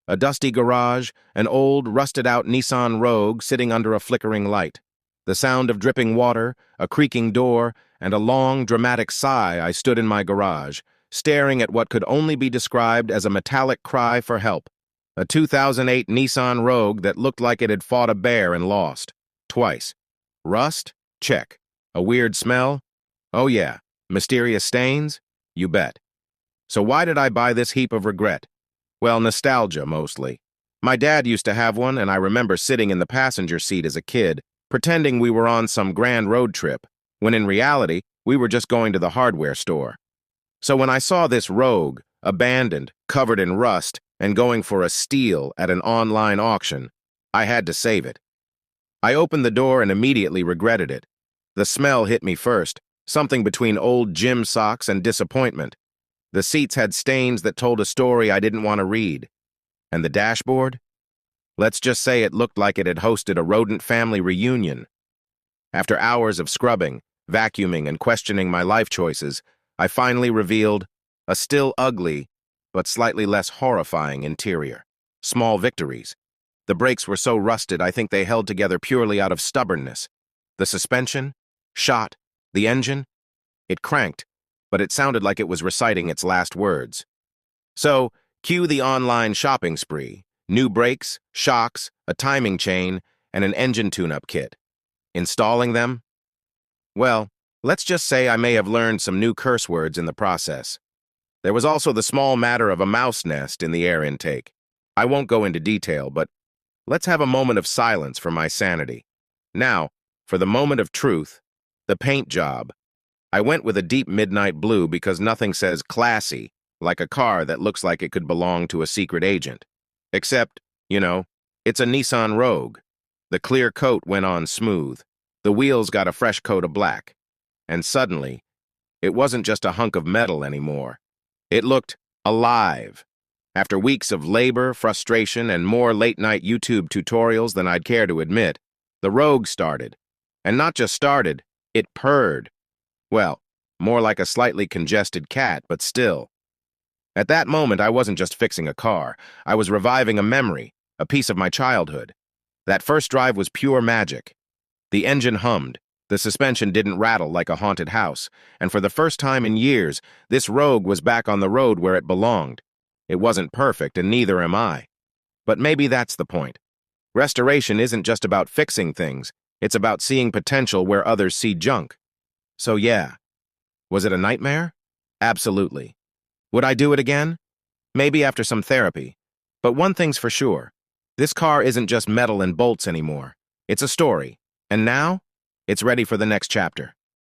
A dusty garage, an old, rusted-out Nissan Rogue sitting under a flickering light. The sound of dripping water, a creaking door, and a long, dramatic sigh. I stood in my garage, staring at what could only be described as a metallic cry for help. A 2008 Nissan Rogue that looked like it had fought a bear and lost. Twice. Rust? Check. A weird smell? Oh yeah. Mysterious stains? You bet. So why did I buy this heap of regret? Well, nostalgia, mostly. My dad used to have one, and I remember sitting in the passenger seat as a kid, pretending we were on some grand road trip, when in reality, we were just going to the hardware store. So when I saw this Rogue, abandoned, covered in rust, and going for a steal at an online auction, I had to save it. I opened the door and immediately regretted it. The smell hit me first, something between old gym socks and disappointment. The seats had stains that told a story I didn't want to read. And the dashboard? Let's just say it looked like it had hosted a rodent family reunion. After hours of scrubbing, vacuuming, and questioning my life choices, I finally revealed a still ugly, but slightly less horrifying interior. Small victories. The brakes were so rusted I think they held together purely out of stubbornness. The suspension? Shot. The engine? It cranked, but it sounded like it was reciting its last words. So, cue the online shopping spree. New brakes, shocks, a timing chain, and an engine tune-up kit. Installing them? Well, let's just say I may have learned some new curse words in the process. There was also the small matter of a mouse nest in the air intake. I won't go into detail, but let's have a moment of silence for my sanity. Now, for the moment of truth, the paint job. I went with a deep midnight blue because nothing says classy like a car that looks like it could belong to a secret agent. Except, it's a Nissan Rogue. The clear coat went on smooth. The wheels got a fresh coat of black. And suddenly, it wasn't just a hunk of metal anymore. It looked alive. After weeks of labor, frustration, and more late-night YouTube tutorials than I'd care to admit, the Rogue started. And not just started, it purred. Well, more like a slightly congested cat, but still. At that moment, I wasn't just fixing a car. I was reviving a memory, a piece of my childhood. That first drive was pure magic. The engine hummed, the suspension didn't rattle like a haunted house, and for the first time in years, this Rogue was back on the road where it belonged. It wasn't perfect, and neither am I. But maybe that's the point. Restoration isn't just about fixing things, it's about seeing potential where others see junk. So yeah, was it a nightmare? Absolutely. Would I do it again? Maybe after some therapy. But one thing's for sure. This car isn't just metal and bolts anymore. It's a story. And now, it's ready for the next chapter.